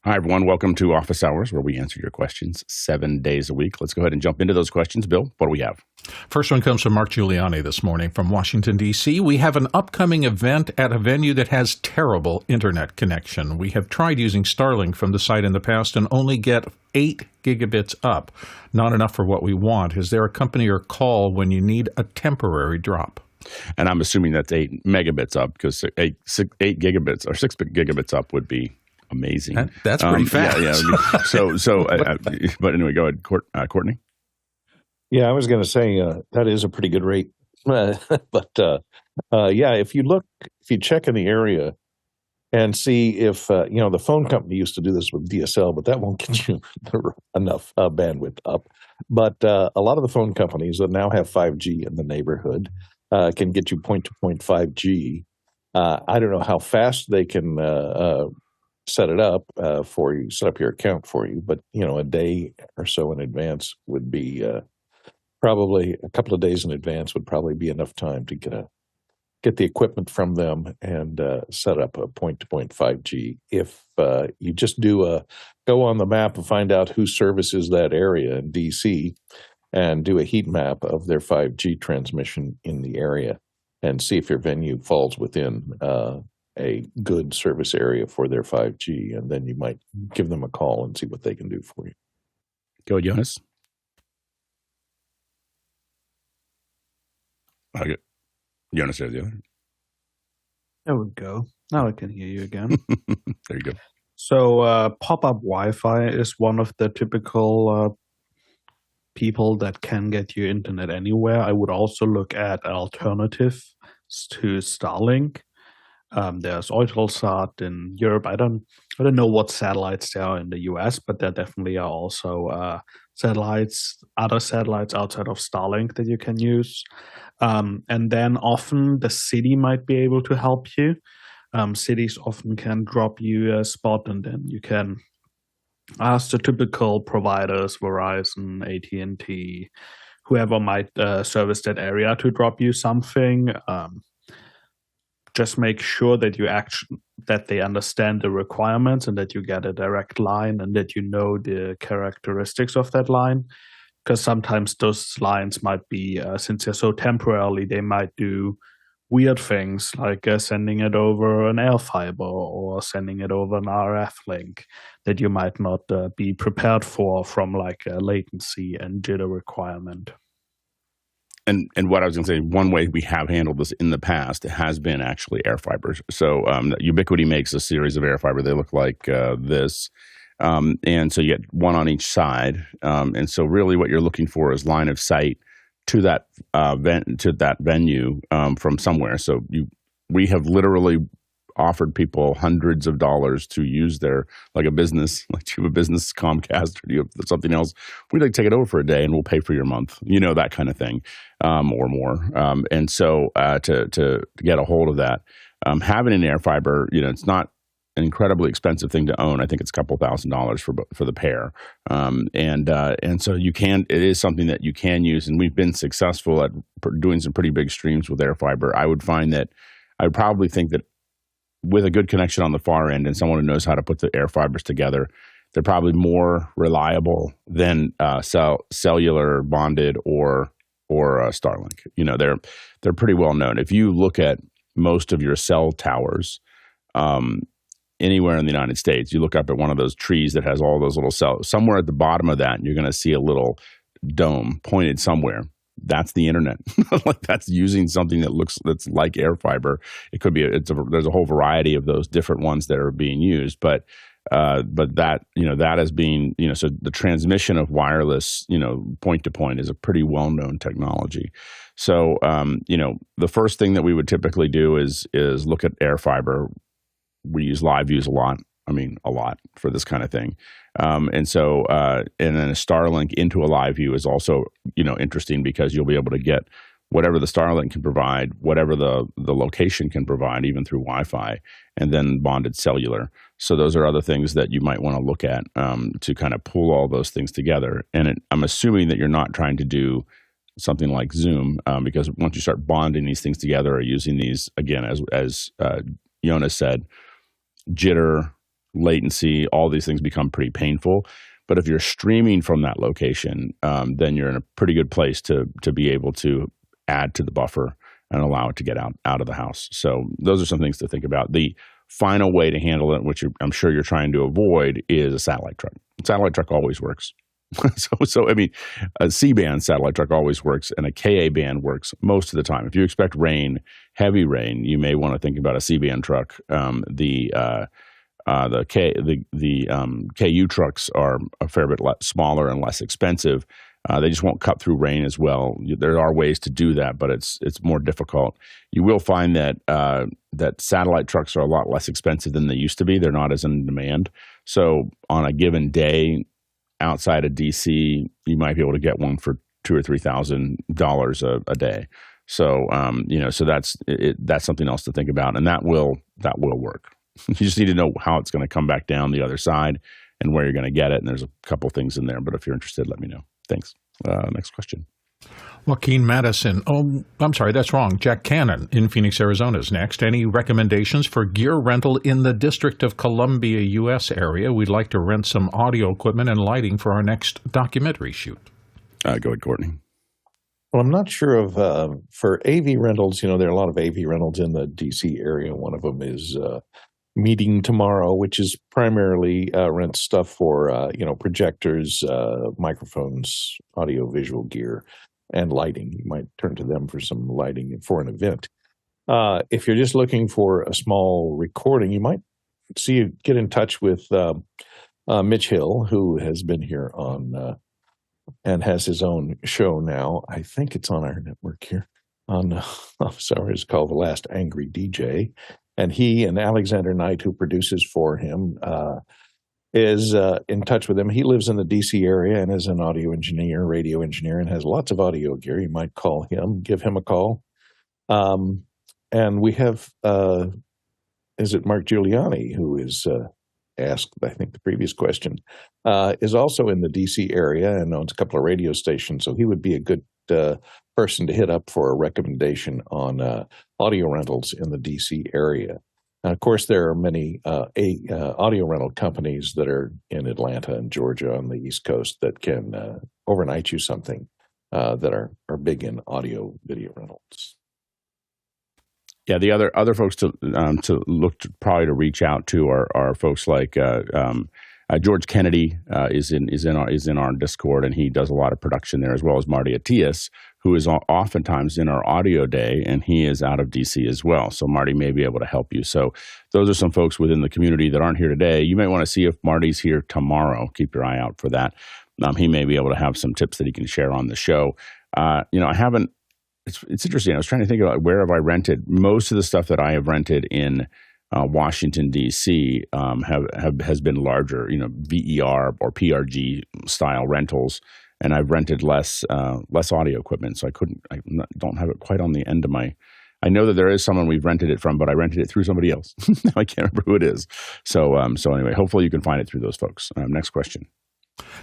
Hi, everyone. Welcome to Office Hours, where we answer your questions 7 days a week. Let's go ahead and jump into those questions. Bill, what do we have? First one comes from Mark Giuliani this morning from Washington, D.C. We have an upcoming event at a venue that has terrible internet connection. We have tried using Starlink from the site in the past and only get 8 gigabits up. Not enough for what we want. Is there a company or call when you need a temporary drop? And I'm assuming that's 8 megabits up, because 8 gigabits or 6 gigabits up would be amazing. That's pretty fast. But anyway, go ahead, Courtney. Yeah, I was going to say that is a pretty good rate. If you check in the area and see if, the phone company used to do this with DSL, but that won't get you enough bandwidth up. But a lot of the phone companies that now have 5G in the neighborhood can get you point-to-point 5G. I don't know how fast they can set it up for you, set up your account for you, but, a day or so in advance would be probably a couple of days in advance would probably be enough time to get the equipment from them and set up a point-to-point 5G. If you just go on the map and find out who services that area in DC and do a heat map of their 5G transmission in the area and see if your venue falls within a good service area for their 5G, and then you might give them a call and see what they can do for you. Go, Jonas. Okay. Jonas, there the other. There we go. Now I can hear you again. There you go. So pop-up Wi-Fi is one of the typical people that can get you internet anywhere. I would also look at alternatives to Starlink. There's Eutelsat in Europe. I don't know what satellites there are in the US, but there definitely are also other satellites outside of Starlink that you can use. And then often the city might be able to help you. Cities often can drop you a spot, and then you can ask the typical providers, Verizon, AT&T, whoever might service that area, to drop you something. Just make sure that that they understand the requirements and that you get a direct line and that you know the characteristics of that line. Because sometimes those lines might be, since they're so temporarily, they might do weird things like sending it over an air fiber or sending it over an RF link that you might not be prepared for from like a latency and jitter requirement. And what I was going to say, one way we have handled this in the past has been actually air fibers. So Ubiquiti makes a series of air fiber. They look like this. And so you get one on each side. And so really what you're looking for is line of sight to that venue from somewhere. So we have literally offered people hundreds of dollars to use their, like a business, like you have a business Comcast or you have something else. We'd like to take it over for a day and we'll pay for your month, that kind of thing, or more. And so to get a hold of that, having an air fiber, it's not an incredibly expensive thing to own. I think it's a couple $1,000s for the pair. And so it is something that you can use, and we've been successful at doing some pretty big streams with air fiber. I would probably think that with a good connection on the far end and someone who knows how to put the air fibers together, they're probably more reliable than cellular bonded or Starlink. They're pretty well known. If you look at most of your cell towers, anywhere in the United States, you look up at one of those trees that has all those little cells. Somewhere at the bottom of that, you're going to see a little dome pointed somewhere. That's the internet. Like that's using something that's like air fiber. It could be there's a whole variety of those different ones that are being used, but that is being so the transmission of wireless point to point is a pretty well known technology. So the first thing that we would typically do is look at air fiber. We use live views a lot for this kind of thing. And then a Starlink into a live view is also, interesting because you'll be able to get whatever the Starlink can provide, whatever the location can provide, even through Wi-Fi, and then bonded cellular. So those are other things that you might want to look at to kind of pull all those things together. And I'm assuming that you're not trying to do something like Zoom because once you start bonding these things together or using these, again, as Jonas said, jitter, latency, all these things become pretty painful. But if you're streaming from that location, then you're in a pretty good place to be able to add to the buffer and allow it to get out of the house. So those are some things to think about. The final way to handle it, which I'm sure you're trying to avoid, is a satellite truck. A satellite truck always works. So I mean, a C-band satellite truck always works, and a Ka band works most of the time. If you expect rain, heavy rain, you may want to think about a C-band truck. The KU trucks are a fair bit smaller and less expensive. They just won't cut through rain as well. There are ways to do that, but it's more difficult. You will find that that satellite trucks are a lot less expensive than they used to be. They're not as in demand. So on a given day outside of DC, you might be able to get one for $2,000 or $3,000 a day. So so that's something else to think about, and that will work. You just need to know how it's going to come back down the other side and where you're going to get it. And there's a couple things in there, but if you're interested, let me know. Thanks. Next question. Joaquin Madison. Oh, I'm sorry, that's wrong. Jack Cannon in Phoenix, Arizona is next. Any recommendations for gear rental in the District of Columbia, U.S. area? We'd like to rent some audio equipment and lighting for our next documentary shoot. Go ahead, Courtney. Well, I'm not sure of for AV rentals. There are a lot of AV rentals in the DC area. One of them is Meeting Tomorrow, which is primarily rent stuff for projectors, microphones, audio visual gear, and lighting. You might turn to them for some lighting for an event. If you're just looking for a small recording, you might get in touch with Mitch Hill, who has been here on and has his own show now. I think it's on our network here. It's called The Last Angry DJ. And he and Alexander Knight, who produces for him, is in touch with him. He lives in the D.C. area and is an audio engineer, radio engineer, and has lots of audio gear. You might call him, give him a call. And we have, is it Mark Giuliani, who is asked, I think, the previous question, is also in the D.C. area and owns a couple of radio stations. So he would be a good person to hit up for a recommendation on audio rentals in the D.C. area. And of course, there are many audio rental companies that are in Atlanta and Georgia on the East Coast that can overnight you something that are big in audio video rentals. Yeah, the other folks to look to, probably to reach out to are folks like George Kennedy is in our Discord, and he does a lot of production there, as well as Marty Atias, who is oftentimes in our audio day, and he is out of DC as well. So Marty may be able to help you. So those are some folks within the community that aren't here today. You may want to see if Marty's here tomorrow. Keep your eye out for that. He may be able to have some tips that he can share on the show. I haven't. It's interesting. I was trying to think about where have I rented. Most of the stuff that I have rented in Washington, D.C. has been larger, VER or PRG style rentals, and I've rented less audio equipment, so I don't have it quite on the end of my. I know that there is someone we've rented it from, but I rented it through somebody else. I can't remember who it is. So anyway, hopefully you can find it through those folks. Next question.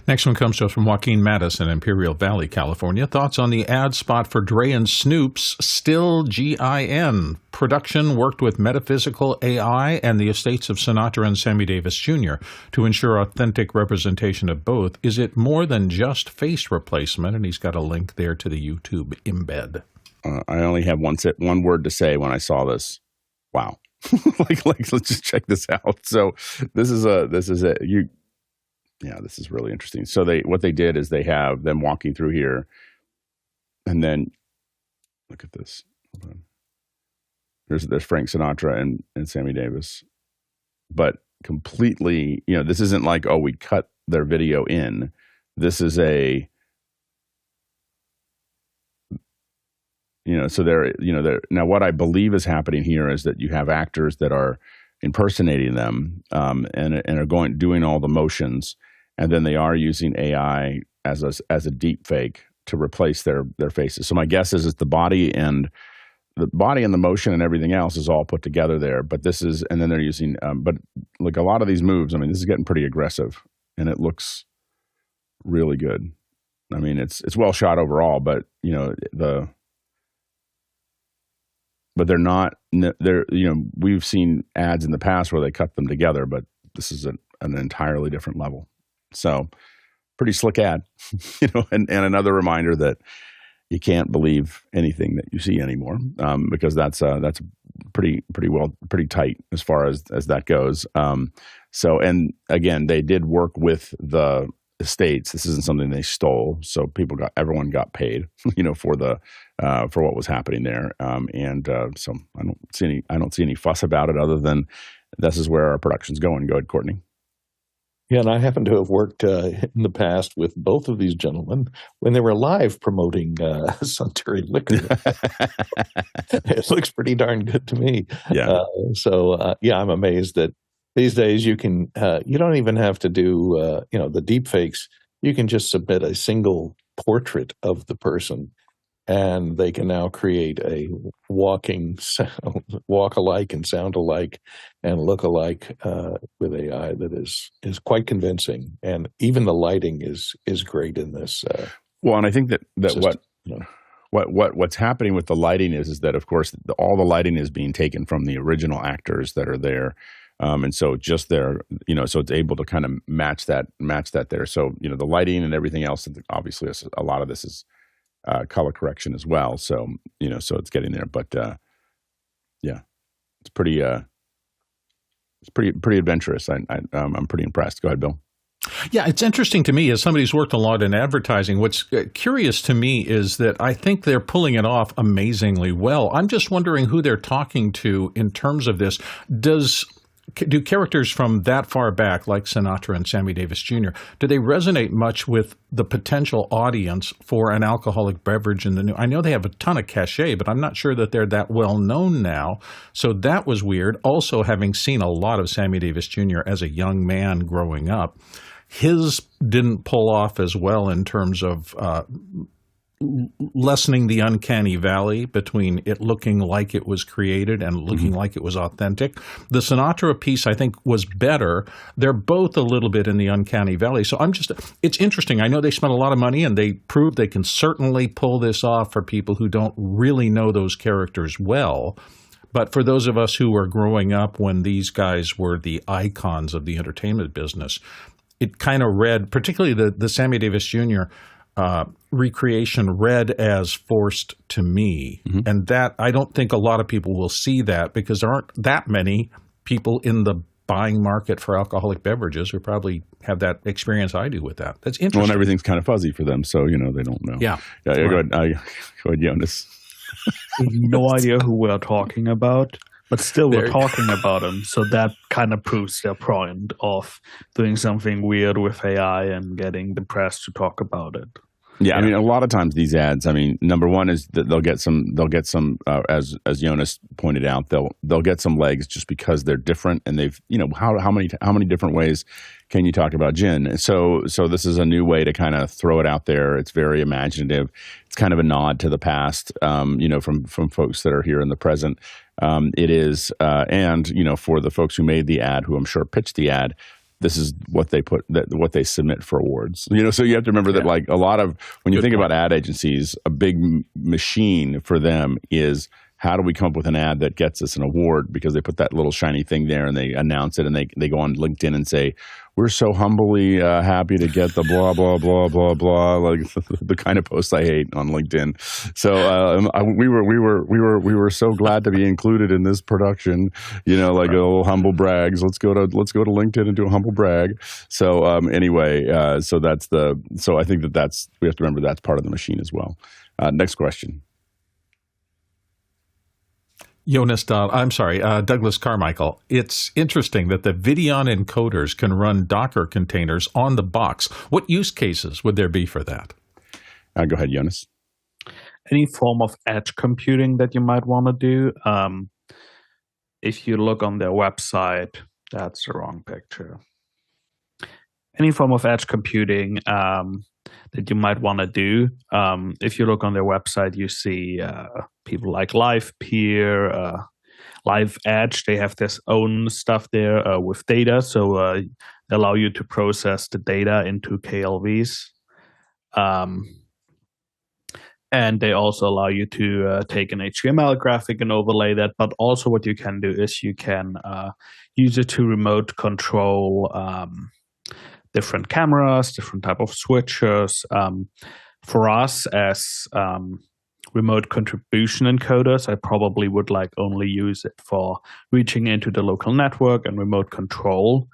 Next one comes to us from Joaquin Madison, Imperial Valley, California. Thoughts on the ad spot for Dre and Snoop's Still G.I.N. Production worked with Metaphysic.ai and the estates of Sinatra and Sammy Davis Jr. to ensure authentic representation of both. Is it more than just face replacement? And he's got a link there to the YouTube embed. I only have one word to say when I saw this. Wow. like let's just check this out. So this is it. Yeah, this is really interesting. So what they did is they have them walking through here, and then look at this. Hold on. There's Frank Sinatra and Sammy Davis, but completely. This isn't like, oh, we cut their video in. This is so they're now what I believe is happening here is that you have actors that are impersonating them and are doing all the motions. And then they are using AI as a deep fake to replace their faces. So my guess is it's the body and the motion and everything else is all put together there. But and then they're using, but like a lot of these moves, I mean, this is getting pretty aggressive, and it looks really good. I mean, it's well shot overall, but but they're not. We've seen ads in the past where they cut them together, but this is an entirely different level. So pretty slick ad, and another reminder that you can't believe anything that you see anymore, because that's pretty tight as far as that goes. So, and again, they did work with the estates. This isn't something they stole. So everyone got paid, for what was happening there. So I don't see any fuss about it, other than this is where our production's going. Go ahead, Courtney. Yeah, and I happen to have worked in the past with both of these gentlemen when they were live promoting Suntory liquor. It looks pretty darn good to me. Yeah. I'm amazed that these days you can. You don't even have to do the deep fakes. You can just submit a single portrait of the person, and they can now create a walking sound, walk alike and sound alike and look alike with AI that is quite convincing. And even the lighting is great in this. Well, and I think that what's happening with the lighting is that, of course, all the lighting is being taken from the original actors that are there. And so just there, so it's able to kind of match that there. So, the lighting and everything else, obviously a lot of this is color correction as well. So, so it's getting there, but, it's pretty adventurous. I'm pretty impressed. Go ahead, Bill. Yeah, it's interesting to me as somebody who's worked a lot in advertising. What's curious to me is that I think they're pulling it off amazingly well. I'm just wondering who they're talking to in terms of this. Do characters from that far back, like Sinatra and Sammy Davis Jr., do they resonate much with the potential audience for an alcoholic beverage in the new? I know they have a ton of cachet, but I'm not sure that they're that well known now. So that was weird. Also, having seen a lot of Sammy Davis Jr. as a young man growing up, his didn't pull off as well in terms of lessening the uncanny valley between it looking like it was created and looking like it was authentic. The Sinatra piece, I think, was better. They're both a little bit in the uncanny valley. So it's interesting. I know they spent a lot of money, and they proved they can certainly pull this off for people who don't really know those characters well. But for those of us who were growing up when these guys were the icons of the entertainment business, it kind of read, particularly the Sammy Davis Jr. Recreation read as forced to me. And that, I don't think a lot of people will see that, because there aren't that many people in the buying market for alcoholic beverages who probably have that experience I do with that. That's interesting. Well, and everything's kind of fuzzy for them, so, they don't know. Yeah. Go ahead, Jonas. No idea who we're talking about, but still we're talking about them. So that kind of proves their point of doing something weird with AI and getting the press to talk about it. Yeah, I mean, a lot of times these ads, number one is that they'll get some, as Jonas pointed out, they'll get some legs just because they're different, and they've, how many different ways can you talk about gin? So this is a new way to kind of throw it out there. It's very imaginative. It's kind of a nod to the past, from folks that are here in the present. It is, and for the folks who made the ad, who I'm sure pitched the ad, this is what they submit for awards. So you have to remember that, like, a lot of, when you think about ad agencies, a big machine for them is, how do we come up with an ad that gets us an award? Because they put that little shiny thing there and they announce it, and they go on LinkedIn and say, we're so humbly happy to get the blah, blah, blah, blah, blah, like the kind of posts I hate on LinkedIn. So we were so glad to be included in this production, like a little humble brags. Let's go to LinkedIn and do a humble brag. So anyway, so I think we have to remember that's part of the machine as well. Next question. Jonas, Douglas Carmichael. It's interesting that the Videon encoders can run Docker containers on the box. What use cases would there be for that? Go ahead, Jonas. Any form of edge computing that you might want to do. If you look on their website, that's the wrong picture. Any form of edge computing that you might want to do. If you look on their website, you see people like LivePeer, Live Edge. They have their own stuff there with data, so they allow you to process the data into KLVs. And they also allow you to take an HTML graphic and overlay that. But also what you can do is you can use it to remote control different cameras, different type of switchers. For us as remote contribution encoders, I probably would only use it for reaching into the local network and remote control.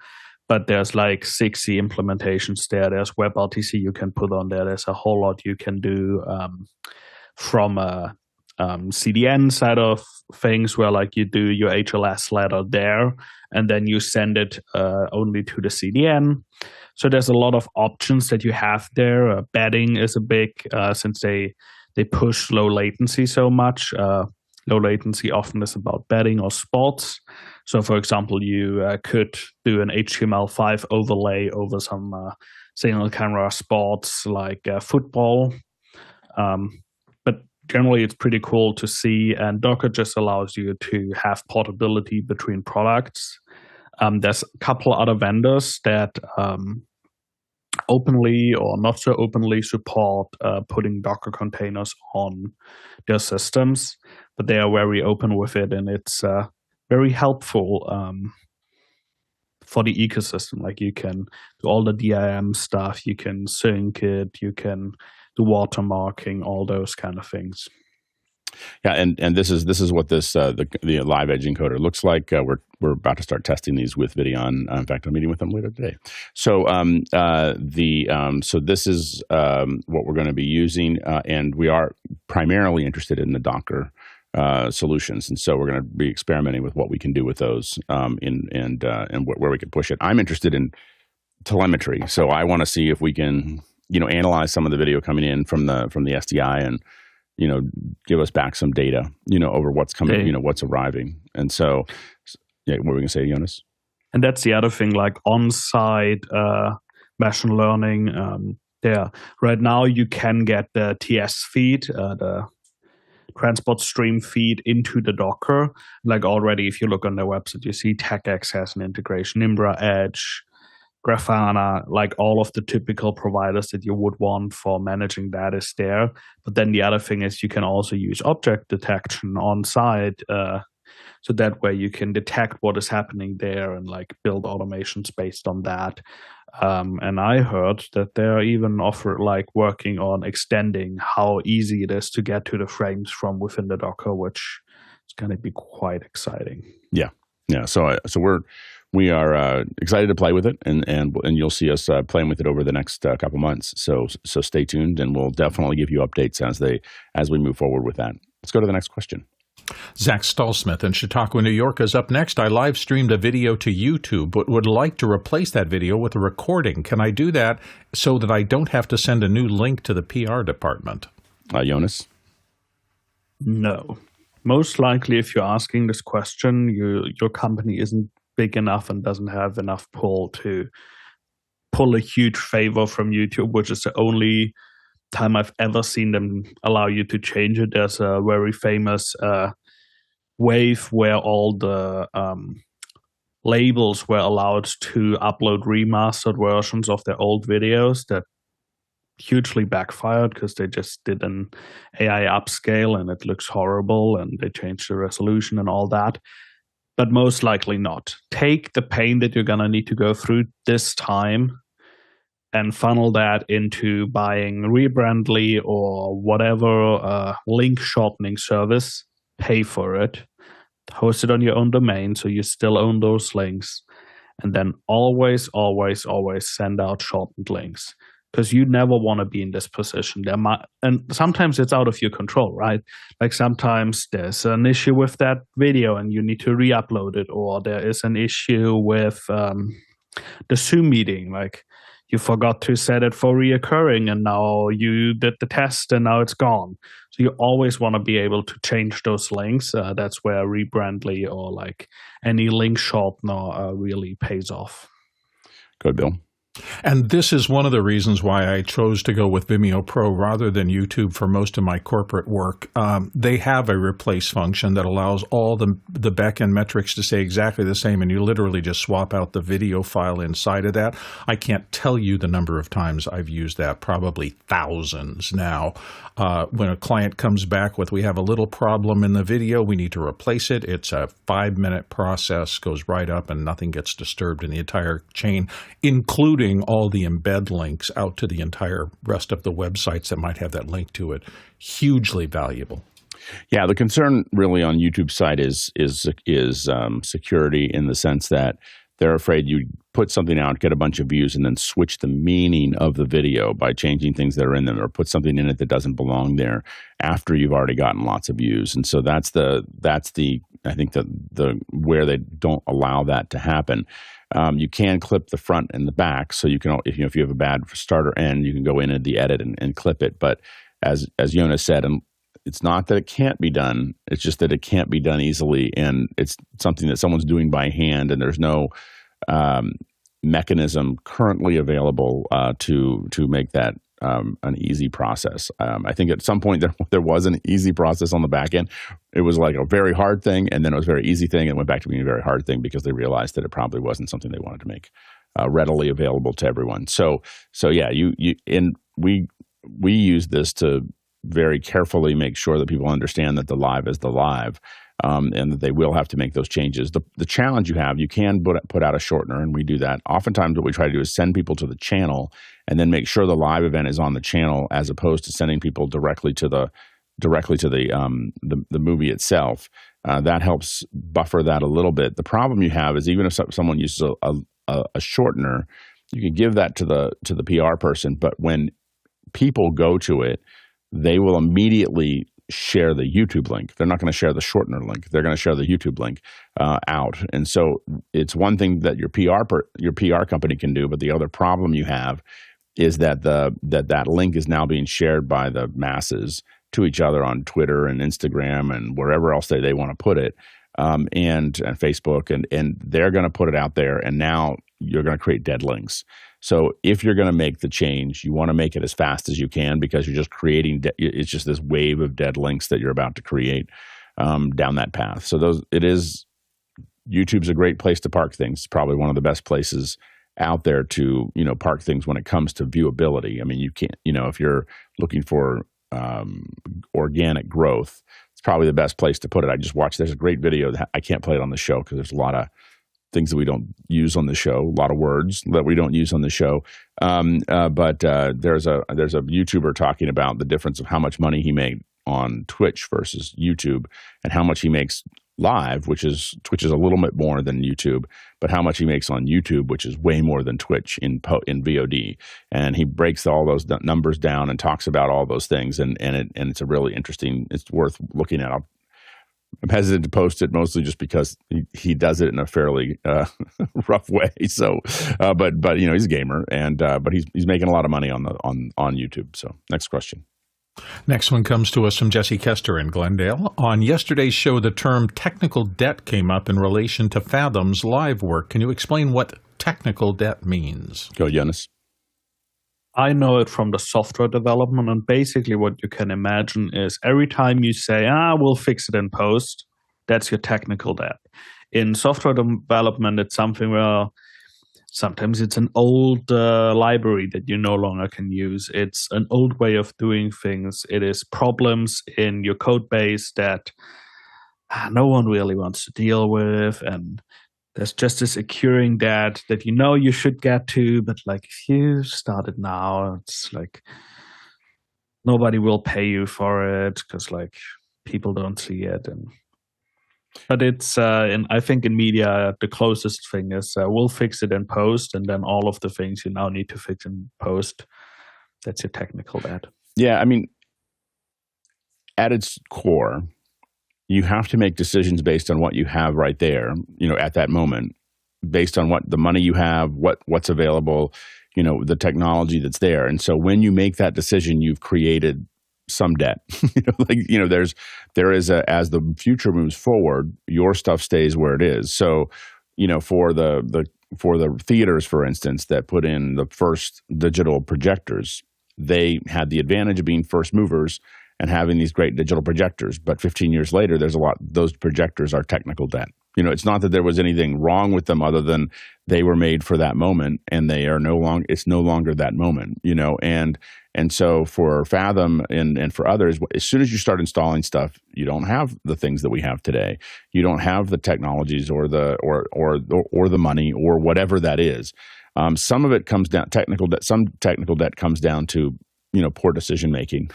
But there's 60 implementations there. There's WebRTC you can put on there. There's a whole lot you can do from a CDN side of things, where you do your HLS letter there, and then you send it only to the CDN. So there's a lot of options that you have there. Betting is a big, since they push low latency so much. Low latency often is about betting or sports. So, for example, you could do an HTML5 overlay over some single camera sports like football. But generally, it's pretty cool to see. And Docker just allows you to have portability between products. There's a couple other vendors that openly or not so openly support putting Docker containers on their systems, but they are very open with it, and it's very helpful for the ecosystem. You can do all the DIM stuff, you can sync it, you can do watermarking, all those kind of things. Yeah, and this is what this the live edge encoder looks like. We're about to start testing these with Videon. In fact, I'm meeting with them later today. So so this is what we're going to be using, and we are primarily interested in the Docker solutions, and so we're going to be experimenting with what we can do with those, and where we can push it. I'm interested in telemetry, so I want to see if we can analyze some of the video coming in from the SDI and give us back some data, over what's coming, what's arriving. And so, yeah, what were we going to say, Jonas? And that's the other thing, on-site machine learning. Right now you can get the TS feed, the transport stream feed into the Docker. Already, if you look on their website, you see TechX has an integration, Nimbra Edge, Grafana, all of the typical providers that you would want for managing that is there. But then the other thing is you can also use object detection on site. So that way you can detect what is happening there and build automations based on that. And I heard that they're even working on extending how easy it is to get to the frames from within the Docker, which is going to be quite exciting. Yeah. So we are excited to play with it, and you'll see us playing with it over the next couple months. So stay tuned, and we'll definitely give you updates as we move forward with that. Let's go to the next question. Zach Stallsmith in Chautauqua, New York is up next. I live streamed a video to YouTube, but would like to replace that video with a recording. Can I do that so that I don't have to send a new link to the PR department? Jonas? No. Most likely, if you're asking this question, your company isn't big enough and doesn't have enough pull to pull a huge favor from YouTube, which is the only time I've ever seen them allow you to change it. There's a very famous wave where all the labels were allowed to upload remastered versions of their old videos that hugely backfired because they just did an AI upscale and it looks horrible, and they changed the resolution and all that. But most likely not. Take the pain that you're going to need to go through this time and funnel that into buying Rebrandly or whatever link shortening service. Pay for it. Host it on your own domain so you still own those links. And then always, always, always send out shortened links. Because you never want to be in this position. And sometimes it's out of your control, right? Sometimes there's an issue with that video and you need to re-upload it, or there is an issue with the Zoom meeting. You forgot to set it for reoccurring, and now you did the test and now it's gone. So you always want to be able to change those links. That's where Rebrandly or any link shortener really pays off. Good, Bill. And this is one of the reasons why I chose to go with Vimeo Pro rather than YouTube for most of my corporate work. They have a replace function that allows all the backend metrics to stay exactly the same, and you literally just swap out the video file inside of that. I can't tell you the number of times I've used that, probably thousands now. When a client comes back with, we have a little problem in the video, we need to replace it, it's a 5-minute process, goes right up and nothing gets disturbed in the entire chain, including all the embed links out to the entire rest of the websites that might have that link to it. Hugely valuable. Yeah, the concern really on YouTube's side is security, in the sense that they're afraid you put something out, get a bunch of views, and then switch the meaning of the video by changing things that are in them, or put something in it that doesn't belong there after you've already gotten lots of views. And so that's the I think the where they don't allow that to happen. You can clip the front and the back, so you can, if you have a bad starter end, you can go in at the edit and clip it. But as Jonas said, and it's not that it can't be done, it's just that it can't be done easily, and it's something that someone's doing by hand, and there's no mechanism currently available to make that an easy process. I think at some point there was an easy process on the back end. It was like a very hard thing, and then it was a very easy thing, and it went back to being a very hard thing because they realized that it probably wasn't something they wanted to make readily available to everyone. So yeah, we use this to very carefully make sure that people understand that the live is the live, and that they will have to make those changes. The challenge you have, you can put out a shortener, and we do that. Oftentimes what we try to do is send people to the channel and then make sure the live event is on the channel, as opposed to sending people directly to the movie itself. That helps buffer that a little bit. The problem you have is, even if someone uses a shortener, you can give that to the PR person, but when people go to it, they will immediately share the YouTube link. They're not going to share the shortener link. They're going to share the YouTube link out. And so it's one thing that your PR company can do, but the other problem you have is that that link is now being shared by the masses to each other on Twitter and Instagram and wherever else they want to put it, and Facebook, and they're going to put it out there, and now you're going to create dead links. So if you're going to make the change, you want to make it as fast as you can, because you're just creating, it's just this wave of dead links that you're about to create down that path. So YouTube's a great place to park things. It's probably one of the best places out there to, park things when it comes to viewability. I mean, you can't, if you're looking for organic growth, it's probably the best place to put it. I just watched, there's a great video that I can't play it on the show because there's a lot of things that we don't use on the show, a lot of words that we don't use on the show. But there's a YouTuber talking about the difference of how much money he made on Twitch versus YouTube, and how much he makes live, Twitch is a little bit more than YouTube, but how much he makes on YouTube, which is way more than Twitch in VOD. And he breaks all those numbers down and talks about all those things, and it's a really interesting. It's worth looking at. I'm hesitant to post it, mostly just because he does it in a fairly rough way. So, but he's a gamer, and but he's making a lot of money on YouTube. So, next question. Next one comes to us from Jesse Kester in Glendale. On yesterday's show, the term technical debt came up in relation to Fathom's live work. Can you explain what technical debt means? Go, Jonas. I know it from the software development, and basically what you can imagine is every time you say, we'll fix it in post, that's your technical debt. In software development, it's something where sometimes it's an old library that you no longer can use. It's an old way of doing things. It is problems in your code base that no one really wants to deal with, and there's just this accruing debt that you should get to, but like if you start it now, it's like nobody will pay you for it because like people don't see it. But it's I think in media the closest thing is we'll fix it in post, and then all of the things you now need to fix in post, that's your technical debt. Yeah, I mean, at its core, you have to make decisions based on what you have right there, at that moment, based on what the money you have, what's available, the technology that's there. And so when you make that decision, you've created some debt. There is as the future moves forward, your stuff stays where it is. So, for the for the theaters, for instance, that put in the first digital projectors, they had the advantage of being first movers and having these great digital projectors. But 15 years later, those projectors are technical debt. It's not that there was anything wrong with them other than they were made for that moment, and it's no longer that moment, and so for Fathom and for others, as soon as you start installing stuff, you don't have the things that we have today. You don't have the technologies or the money or whatever that is. Some of it comes down technical debt. Some technical debt comes down to poor decision making,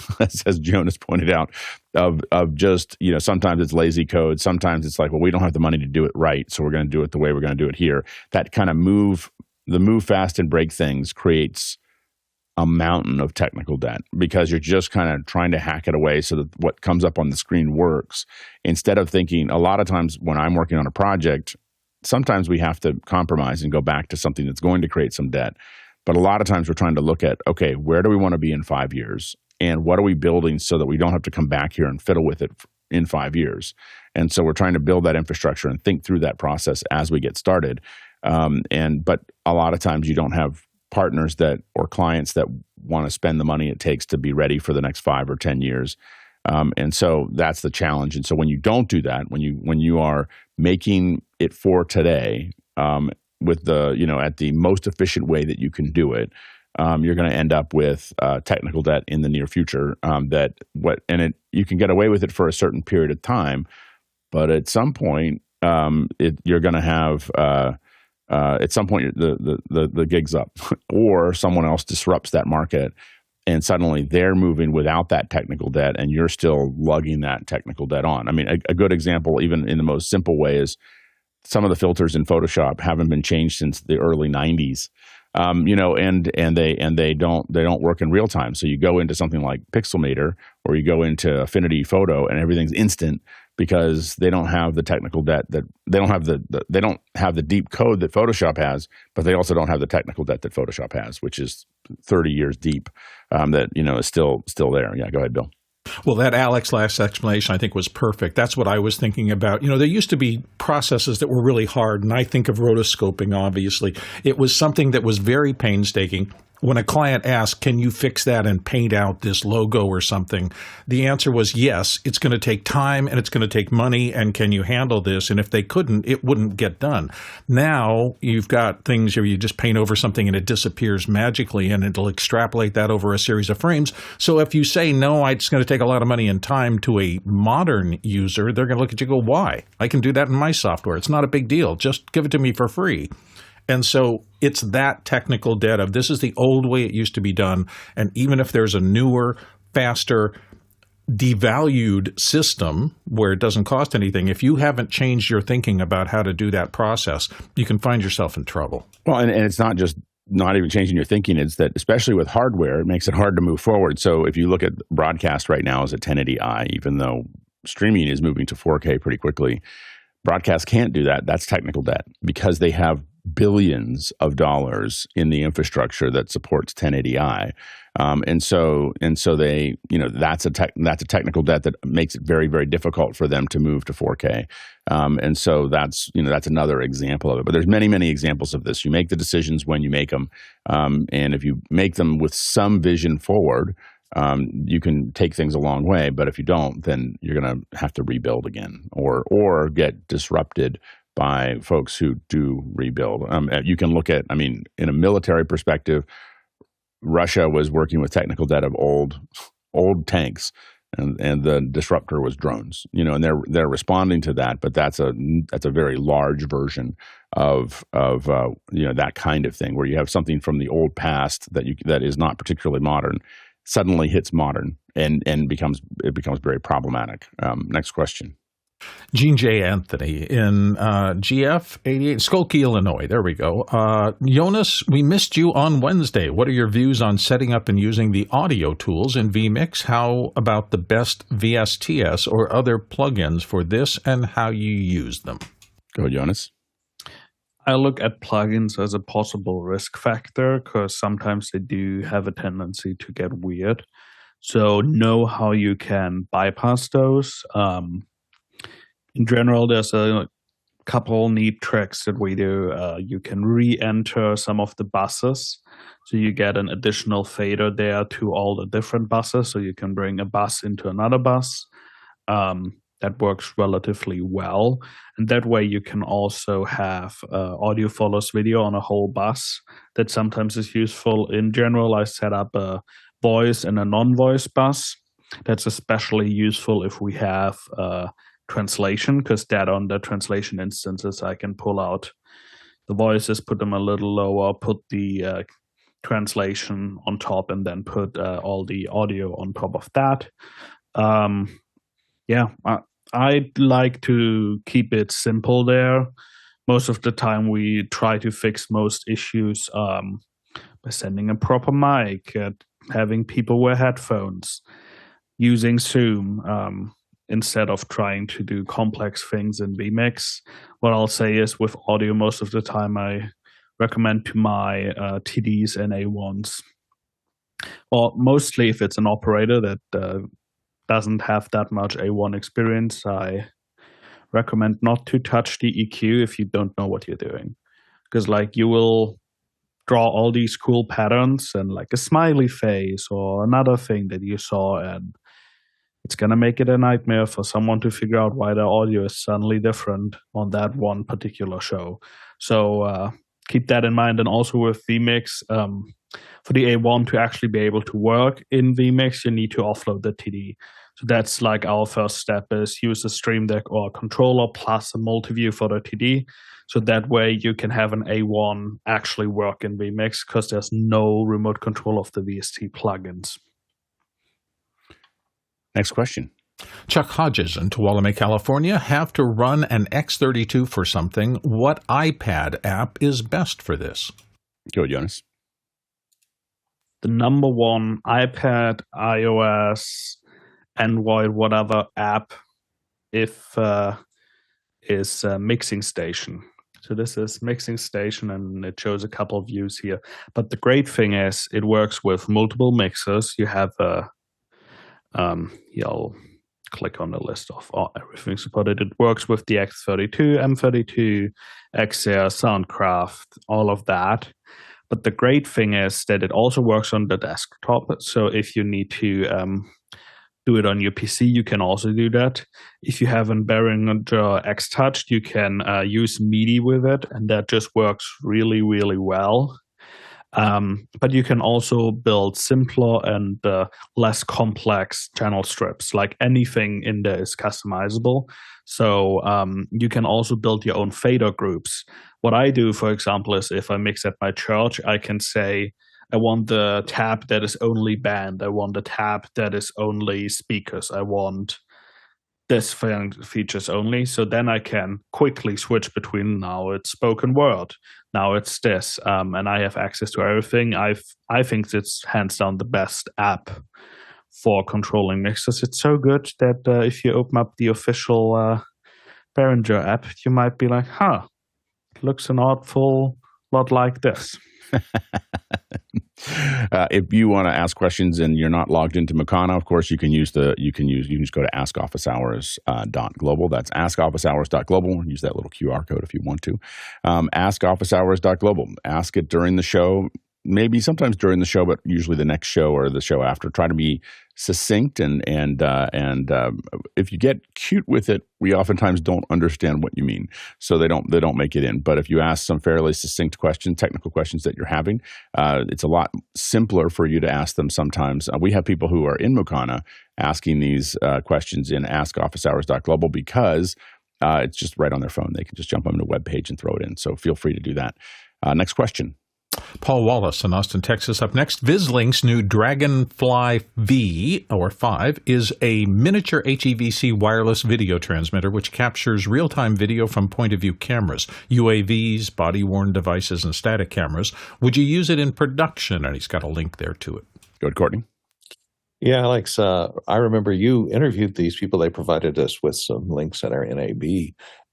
as Jonas pointed out, of just, sometimes it's lazy code. Sometimes it's like, well, we don't have the money to do it right, so we're going to do it the way we're going to do it here. That kind of move fast and break things creates a mountain of technical debt because you're just kind of trying to hack it away so that what comes up on the screen works. Instead of thinking, a lot of times when I'm working on a project, sometimes we have to compromise and go back to something that's going to create some debt. But a lot of times we're trying to look at, okay, where do we want to be in 5 years? And what are we building so that we don't have to come back here and fiddle with it in 5 years? And so we're trying to build that infrastructure and think through that process as we get started. But a lot of times you don't have partners or clients that want to spend the money it takes to be ready for the next 5 or 10 years. And so that's the challenge. And so when you don't do that, when you are making it for today, with at the most efficient way that you can do it, you're going to end up with technical debt in the near future. You can get away with it for a certain period of time, but at some point, you're going to have at some point the gig's up, or someone else disrupts that market, and suddenly they're moving without that technical debt, and you're still lugging that technical debt on. I mean, a good example, even in the most simple way, is some of the filters in Photoshop haven't been changed since the early 90s, and they don't work in real time. So you go into something like Pixelmator or you go into Affinity Photo, and everything's instant because they don't have the technical debt that they don't have the deep code that Photoshop has, but they also don't have the technical debt that Photoshop has, which is 30 years deep. That is still there. Yeah, go ahead, Bill. Well, that Alex last explanation I think was perfect. That's what I was thinking about. There used to be processes that were really hard, and I think of rotoscoping, obviously. It was something that was very painstaking. When a client asked, can you fix that and paint out this logo or something? The answer was yes, it's going to take time and it's going to take money, and can you handle this? And if they couldn't, it wouldn't get done. Now you've got things where you just paint over something and it disappears magically, and it'll extrapolate that over a series of frames. So if you say, no, it's going to take a lot of money and time to a modern user, they're going to look at you and go, why? I can do that in my software. It's not a big deal. Just give it to me for free. And so it's that technical debt of this is the old way it used to be done. And even if there's a newer, faster, devalued system where it doesn't cost anything, if you haven't changed your thinking about how to do that process, you can find yourself in trouble. Well, and it's not just not even changing your thinking. It's that, especially with hardware, it makes it hard to move forward. So if you look at broadcast right now as a 1080i, even though streaming is moving to 4K pretty quickly, broadcast can't do that. That's technical debt because they have billions of dollars in the infrastructure that supports 1080i, and so they, that's a technical debt that makes it very, very difficult for them to move to 4K, and so that's another example of it. But there's many, many examples of this. You make the decisions when you make them, and if you make them with some vision forward, you can take things a long way. But if you don't, then you're going to have to rebuild again, or get disrupted by folks who do rebuild. You can look at, in a military perspective, Russia was working with technical debt of old tanks, and the disruptor was drones. And they're responding to that, but that's a very large version of that kind of thing, where you have something from the old past that is not particularly modern suddenly hits modern and becomes very problematic. Next question. Gene J. Anthony in GF 88, Skokie, Illinois. There we go. Jonas, we missed you on Wednesday. What are your views on setting up and using the audio tools in vMix? How about the best VSTS or other plugins for this, and how you use them? Go, Jonas. I look at plugins as a possible risk factor because sometimes they do have a tendency to get weird. So know how you can bypass those. In general, there's a couple neat tricks that we do. You can re-enter some of the buses, so you get an additional fader there to all the different buses, so you can bring a bus into another bus. That works relatively well, and that way you can also have audio follows video on a whole bus. That sometimes is useful. In general, I set up a voice and a non-voice bus. That's especially useful if we have translation, because that on the translation instances I can pull out the voices, put them a little lower, put the translation on top, and then put all the audio on top of that. I'd like to keep it simple there. Most of the time we try to fix most issues by sending a proper mic, having people wear headphones, using Zoom, instead of trying to do complex things in vMix. What I'll say is with audio, most of the time I recommend to my TDs and A1s. Or mostly if it's an operator that doesn't have that much A1 experience, I recommend not to touch the EQ if you don't know what you're doing. Because like you will draw all these cool patterns and like a smiley face or another thing that you saw, and it's going to make it a nightmare for someone to figure out why their audio is suddenly different on that one particular show. So keep that in mind. And also with vMix, for the A1 to actually be able to work in vMix, you need to offload the TD. So that's like our first step is use a streamdeck or a controller plus a multi-view for the TD. So that way you can have an A1 actually work in vMix because there's no remote control of the VST plugins. Next question. Chuck Hodges in Tuolumne, California. Have to run an X32 for something. What iPad app is best for this? Go, Jonas. The number one iPad, iOS, Android, whatever app is Mixing Station. So this is Mixing Station, and it shows a couple of views here. But the great thing is it works with multiple mixers. You have I'll click on the list of everything supported. It works with the X32, M32, XR, Soundcraft, all of that. But the great thing is that it also works on the desktop. So if you need to do it on your PC, you can also do that. If you have a Behringer X Touch, you can use MIDI with it, and that just works really, really well. But you can also build simpler and less complex channel strips. Like anything in there is customizable. So you can also build your own fader groups. What I do, for example, is if I mix at my church, I can say, I want the tab that is only band. I want the tab that is only speakers. I want this features only. So then I can quickly switch between now it's spoken word, now it's this, and I have access to everything. I think it's hands down the best app for controlling mixers. It's so good that if you open up the official Behringer app, you might be like, it looks an awful lot like this. If you want to ask questions and you're not logged into Makana, of course, you can just go to askofficehours.global. That's askofficehours.global. Use that little QR code if you want to. Askofficehours.global. Ask it during the show, maybe sometimes during the show, but usually the next show or the show after. Try to be succinct and if you get cute with it, we oftentimes don't understand what you mean, so they don't make it in. But if you ask some fairly succinct questions, technical questions that you're having, it's a lot simpler for you to ask them sometimes. We have people who are in Mukana asking these questions in askofficehours.global because it's just right on their phone. They can just jump on the web page and throw it in. So feel free to do that. Next question. Paul Wallace in Austin, Texas. Up next, Vislink's new DragonFly V, or 5, is a miniature HEVC wireless video transmitter which captures real-time video from point-of-view cameras, UAVs, body-worn devices, and static cameras. Would you use it in production? And he's got a link there to it. Go ahead, Courtney. Yeah, Alex, I remember you interviewed these people. They provided us with some links at our NAB.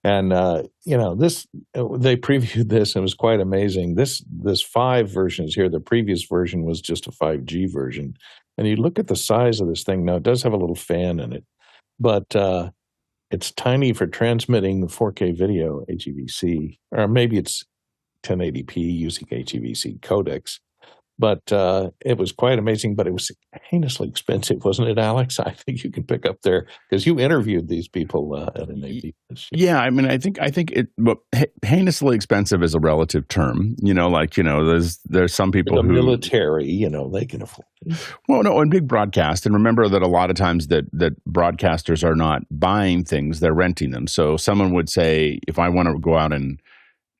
And, they previewed this, and it was quite amazing. This 5 version is here. The previous version was just a 5G version. And you look at the size of this thing. Now, it does have a little fan in it. But It's tiny for transmitting 4K video HEVC, or maybe it's 1080p using HEVC codecs. But it was quite amazing, but it was heinously expensive, wasn't it, Alex? I think you can pick up there because you interviewed these people at an AD. Yeah, I mean, I think it. But heinously expensive is a relative term. There's some people the who military, they can afford it. Well, no, and big broadcast, and remember that a lot of times that broadcasters are not buying things; they're renting them. So someone would say, if I want to go out and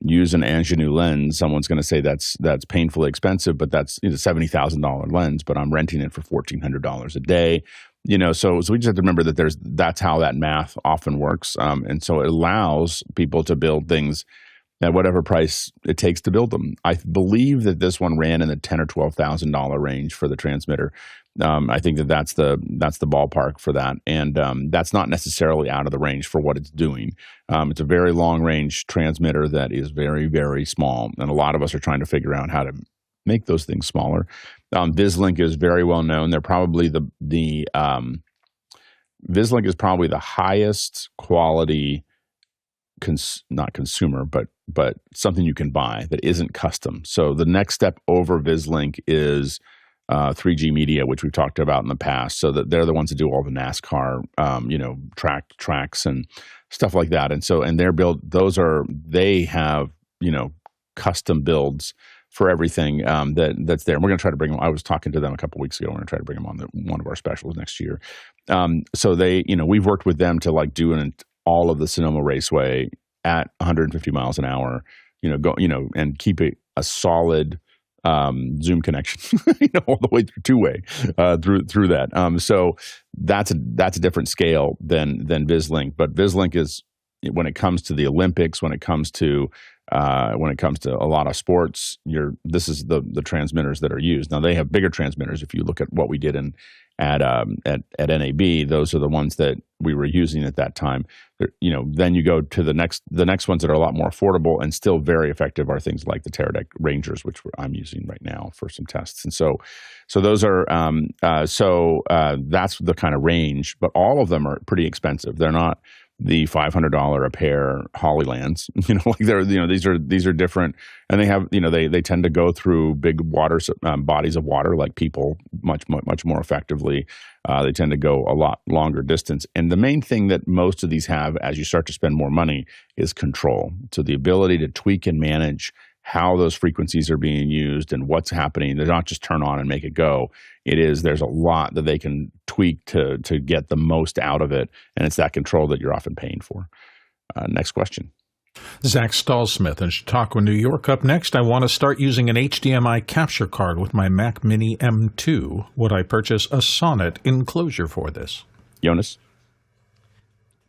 use an Ingenue lens, someone's going to say that's painfully expensive, but that's $70,000 lens, but I'm renting it for $1,400 a day. So we just have to remember that that's how that math often works, and so it allows people to build things at whatever price it takes to build them. I believe that this one ran in the $10,000 or $12,000 range for the transmitter. I think that's the ballpark for that, and that's not necessarily out of the range for what it's doing. It's a very long range transmitter that is very, very small, and a lot of us are trying to figure out how to make those things smaller. Vislink is very well known. They're probably Vislink is probably the highest quality, not consumer, but something you can buy that isn't custom. So the next step over Vislink is 3G Media, which we've talked about in the past. So that they're the ones that do all the NASCAR, tracks and stuff like that. And they have custom builds for everything that's there. And we're going to try to bring them. I was talking to them a couple weeks ago. We're going to try to bring them on one of our specials next year. So they, we've worked with them to like do all of the Sonoma Raceway at 150 miles an hour, and keep it a solid Zoom connection, all the way through two-way through that. So that's a different scale than Vislink. But Vislink is, when it comes to the Olympics, when it comes to a lot of sports, this is the transmitters that are used. Now they have bigger transmitters. If you look at what we did at NAB, those are the ones that we were using at that time. Then you go to the next ones that are a lot more affordable and still very effective are things like the Teradek Rangers, which I'm using right now for some tests. And so those are that's the kind of range, but all of them are pretty expensive. They're not the $500 a pair Hollylands, these are different, and they have, they tend to go through big water bodies of water like people much more effectively. They tend to go a lot longer distance, and the main thing that most of these have, as you start to spend more money, is control. So the ability to tweak and manage how those frequencies are being used and what's happening. They're not just turn on and make it go. There's a lot that they can tweak to get the most out of it, and it's that control that you're often paying for. Next question. Zach Stallsmith in Chautauqua, New York. Up next, I want to start using an HDMI capture card with my Mac Mini M2. Would I purchase a Sonnet enclosure for this? Jonas?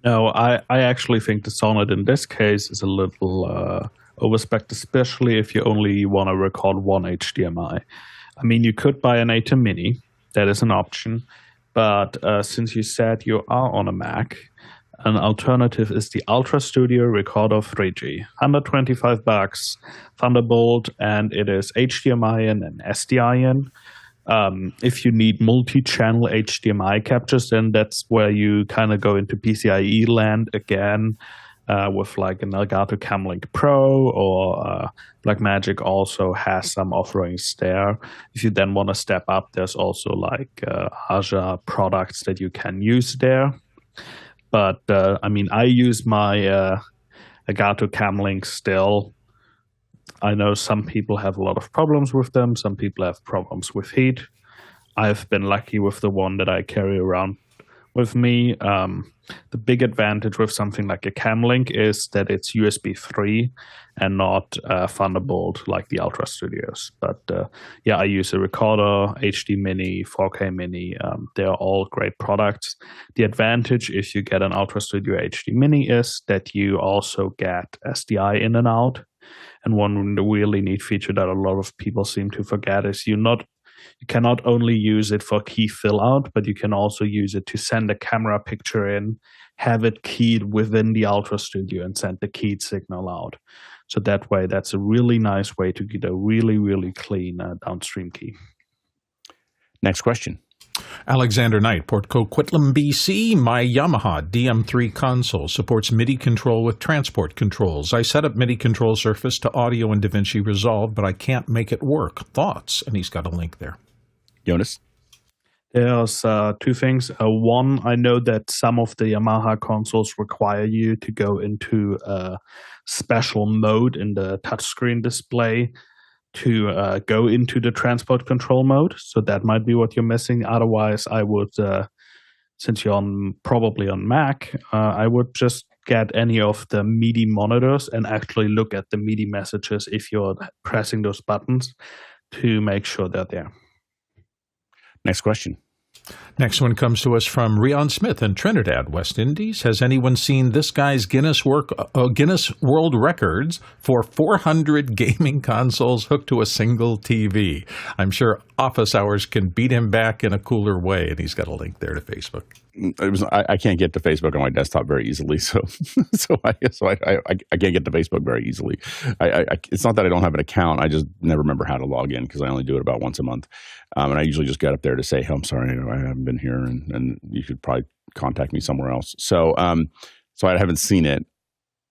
No, I actually think the Sonnet in this case is a little overspec, especially if you only want to record one HDMI. I mean, you could buy an ATEM Mini. That is an option. But since you said you are on a Mac, an alternative is the Ultra Studio Recorder 3G. $125, Thunderbolt, and it is HDMI in and SDI in. If you need multi-channel HDMI captures, then that's where you kind of go into PCIe land again. With like an Elgato Camlink Pro, or Blackmagic also has some offerings there. If you then want to step up, there's also like Aja products that you can use there. But I use my Elgato Camlink still. I know some people have a lot of problems with them. Some people have problems with heat. I've been lucky with the one that I carry around with me. The big advantage with something like a Camlink is that it's USB 3 and not Thunderbolt like the Ultra Studios. But I use a recorder, HD Mini, 4K Mini. They're all great products. The advantage if you get an Ultra Studio HD Mini is that you also get SDI in and out. And one really neat feature that a lot of people seem to forget is you cannot only use it for key fill out, but you can also use it to send a camera picture in, have it keyed within the Ultra Studio, and send the keyed signal out. So that way, that's a really nice way to get a really, really clean downstream key. Next question. Alexander Knight, Port Coquitlam, BC. My Yamaha DM3 console supports MIDI control with transport controls. I set up MIDI control surface to audio in Davinci Resolve, but I can't make it work. Thoughts? And he's got a link there. Jonas? There's two things. One, I know that some of the Yamaha consoles require you to go into a special mode in the touchscreen display to go into the transport control mode. So that might be what you're missing. Otherwise, I would, since you're probably on Mac, I would just get any of the MIDI monitors and actually look at the MIDI messages if you're pressing those buttons to make sure they're there. Next question. Next one comes to us from Rion Smith in Trinidad, West Indies. Has anyone seen this guy's Guinness World Records for 400 gaming consoles hooked to a single TV? I'm sure office hours can beat him back in a cooler way, and he's got a link there to Facebook. I can't get to Facebook on my desktop very easily, so I can't get to Facebook very easily. It's not that I don't have an account; I just never remember how to log in because I only do it about once a month, and I usually just get up there to say, "Oh, I'm sorry, I haven't been here, and you should probably contact me somewhere else." So I haven't seen it.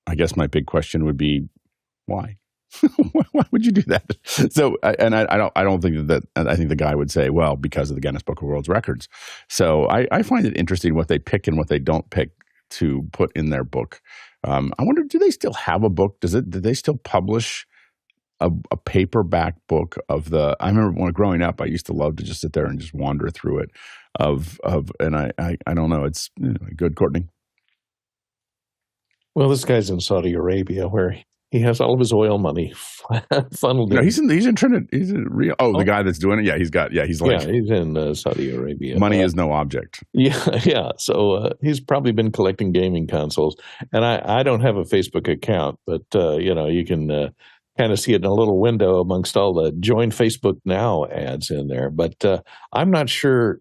I guess my big question would be, why? Why would you do that? So, and I don't think that. I think the guy would say, well, because of the Guinness Book of World Records. So I find it interesting what they pick and what they don't pick to put in their book. I wonder, do they still have a book? Do they still publish a paperback book of the? I remember when growing up, I used to love to just sit there and just wander through it. And I don't know. It's good, Courtney. Well, this guy's in Saudi Arabia where he has all of his oil money funneled in. No, he's in Trinidad. He's in Rio. Oh, the guy that's doing it. Yeah, he's in Saudi Arabia. Money is no object. Yeah. So he's probably been collecting gaming consoles, and I don't have a Facebook account, but you can kind of see it in a little window amongst all the join Facebook now ads in there. But I'm not sure.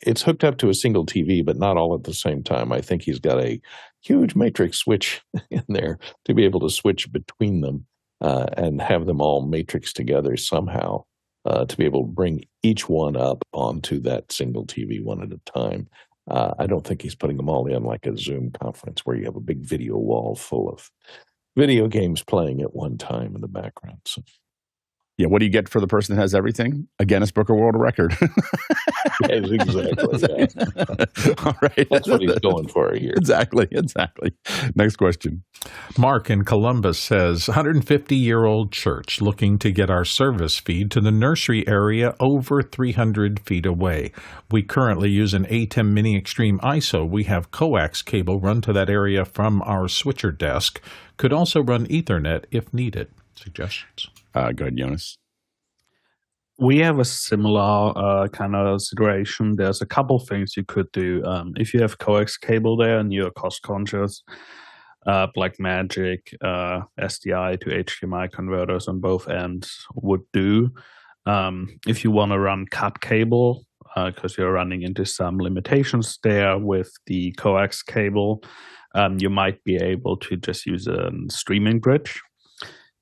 It's hooked up to a single TV, but not all at the same time. I think he's got a huge matrix switch in there to be able to switch between them and have them all matrix together somehow to be able to bring each one up onto that single TV one at a time. I don't think he's putting them all in like a Zoom conference where you have a big video wall full of video games playing at one time in the background. So. Yeah, what do you get for the person that has everything? A Guinness Book of World Record. Yes, exactly. Yeah. All right. That's what he's going for here. Exactly. Next question. Mark in Columbus says, 150-year-old church looking to get our service feed to the nursery area over 300 feet away. We currently use an ATEM Mini Extreme ISO. We have coax cable run to that area from our switcher desk. Could also run Ethernet if needed. Suggestions? Go ahead, Jonas. We have a similar kind of situation. There's a couple things you could do. If you have coax cable there and you're cost conscious, Blackmagic, SDI to HDMI converters on both ends would do. If you want to run cut cable, because you're running into some limitations there with the coax cable, you might be able to just use a streaming bridge.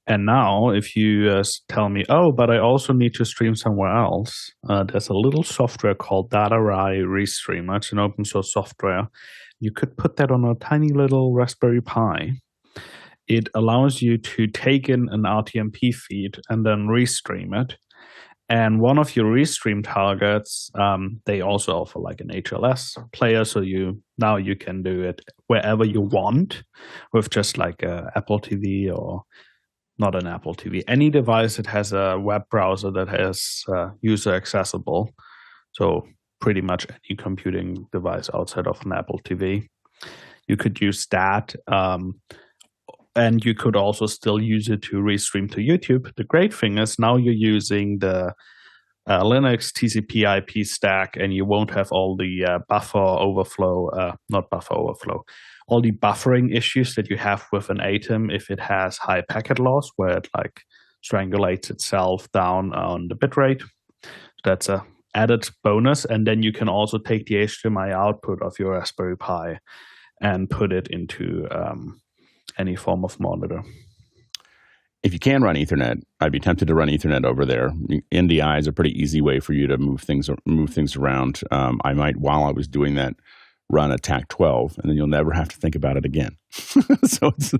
And now, if you tell me, but I also need to stream somewhere else, there's a little software called DataRai Restreamer. It's an open source software. You could put that on a tiny little Raspberry Pi. It allows you to take in an RTMP feed and then restream it. And one of your restream targets, they also offer like an HLS player, so you can do it wherever you want with just like a Apple TV or not an Apple TV, any device that has a web browser that has user accessible. So pretty much any computing device outside of an Apple TV. You could use that. And you could also still use it to restream to YouTube. The great thing is now you're using the Linux TCP IP stack, and you won't have all the all the buffering issues that you have with an ATEM if it has high packet loss, where it like strangulates itself down on the bitrate. That's a added bonus. And then you can also take the HDMI output of your Raspberry Pi and put it into any form of monitor. if you can run Ethernet, I'd be tempted to run Ethernet over there. NDI is a pretty easy way for you to move things around. I might, while I was doing that, run a TAC-12, and then you'll never have to think about it again. So it's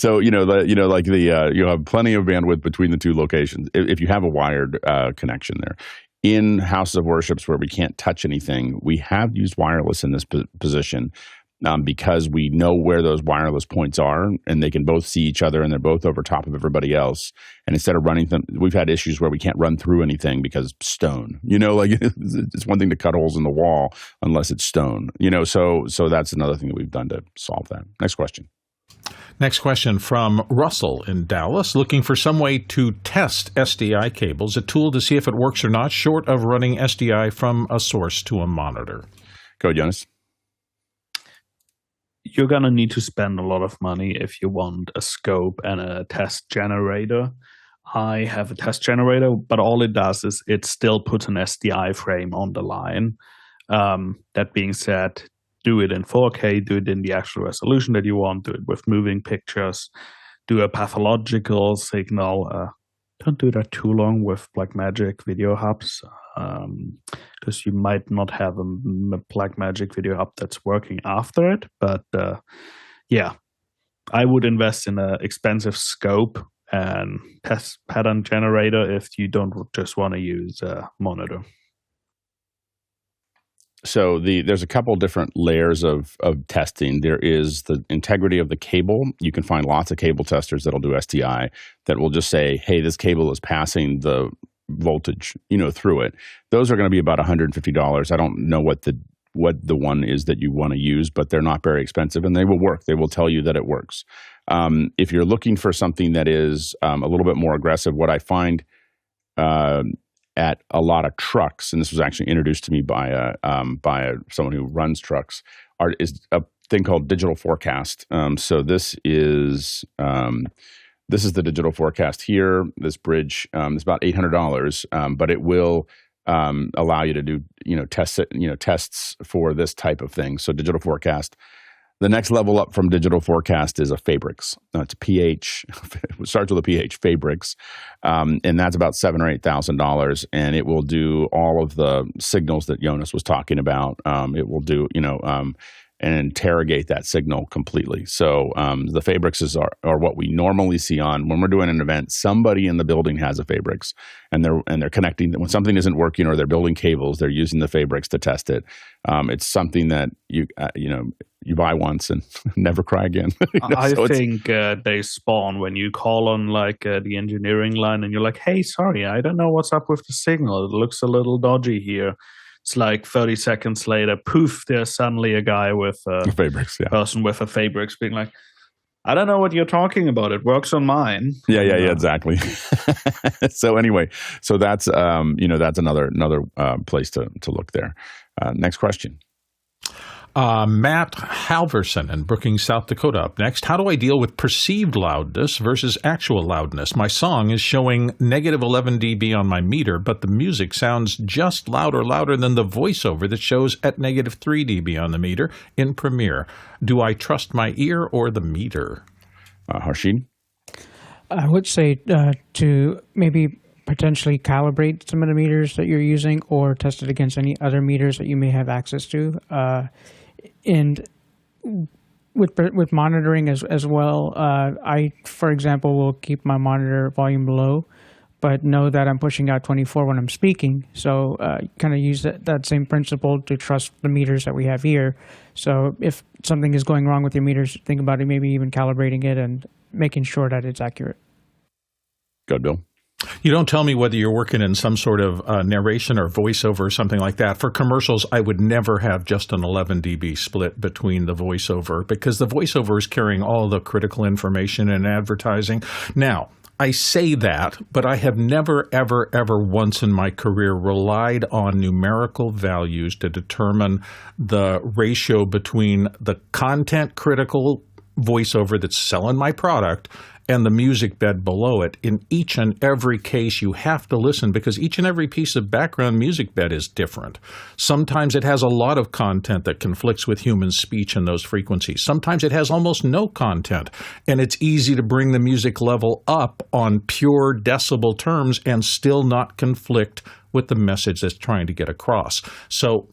you'll have plenty of bandwidth between the two locations if you have a wired connection there. In houses of worships where we can't touch anything, we have used wireless in this position. Because we know where those wireless points are, and they can both see each other, and they're both over top of everybody else. And instead of running them, we've had issues where we can't run through anything because stone. It's one thing to cut holes in the wall unless it's stone. So that's another thing that we've done to solve that. Next question. Next question from Russell in Dallas, looking for some way to test SDI cables, a tool to see if it works or not, short of running SDI from a source to a monitor. Go ahead, Jonas. You're going to need to spend a lot of money if you want a scope and a test generator. I have a test generator, but all it does is it still puts an SDI frame on the line. That being said, do it in 4K, do it in the actual resolution that you want, do it with moving pictures, do a pathological signal. Don't do that too long with Blackmagic video hubs, because you might not have a Blackmagic video hub that's working after it. But I would invest in an expensive scope and test pattern generator if you don't just want to use a monitor. So there's a couple different layers of testing. There is the integrity of the cable. You can find lots of cable testers that'll do SDI that will just say, hey, this cable is passing the voltage, through it. Those are going to be about $150. I don't know what the one is that you want to use, but they're not very expensive, and they will work. They will tell you that it works. If you're looking for something that is a little bit more aggressive, what I find at a lot of trucks, and this was actually introduced to me by someone who runs trucks, is a thing called digital forecast. So this is the digital forecast here. This bridge is about $800, but it will allow you to do tests for this type of thing. So digital forecast. The next level up from digital forecast is a Fabrics. It's a PH. It starts with a PH, Fabrics, and that's about $7,000 or $8,000, and it will do all of the signals that Jonas was talking about. It will do, and interrogate that signal completely. So the Fabrics are what we normally see on when we're doing an event. Somebody in the building has a Fabrics, and they're connecting. When something isn't working or they're building cables, they're using the Fabrics to test it. It's something that you buy once and never cry again. I think they spawn when you call on the engineering line, and you're like, "Hey, sorry, I don't know what's up with the signal. It looks a little dodgy here." It's like 30 seconds later, poof, there's suddenly a guy with a Fabrics, person with a Fabrics being like, I don't know what you're talking about. It works on mine. Yeah, exactly. So anyway, that's that's another place to look there. Next question. Matt Halverson in Brookings, South Dakota up next. How do I deal with perceived loudness versus actual loudness? My song is showing negative 11 dB on my meter, but the music sounds just louder than the voiceover that shows at negative 3 dB on the meter in Premiere. Do I trust my ear or the meter? Harshid? I would say to maybe potentially calibrate some of the meters that you're using or test it against any other meters that you may have access to. And with monitoring as well, I, for example, will keep my monitor volume low, but know that I'm pushing out 24 when I'm speaking. So kind of use that same principle to trust the meters that we have here. So if something is going wrong with your meters, think about it, maybe even calibrating it and making sure that it's accurate. Go ahead, Bill. You don't tell me whether you're working in some sort of narration or voiceover or something like that. For commercials, I would never have just an 11 dB split between the voiceover, because the voiceover is carrying all the critical information in advertising. Now, I say that, but I have never, ever once in my career relied on numerical values to determine the ratio between the content critical voiceover that's selling my product and the music bed below it. In each and every case, you have to listen because each and every piece of background music bed is different. Sometimes it has a lot of content that conflicts with human speech in those frequencies. Sometimes it has almost no content, and it's easy to bring the music level up on pure decibel terms and still not conflict with the message that's trying to get across. So,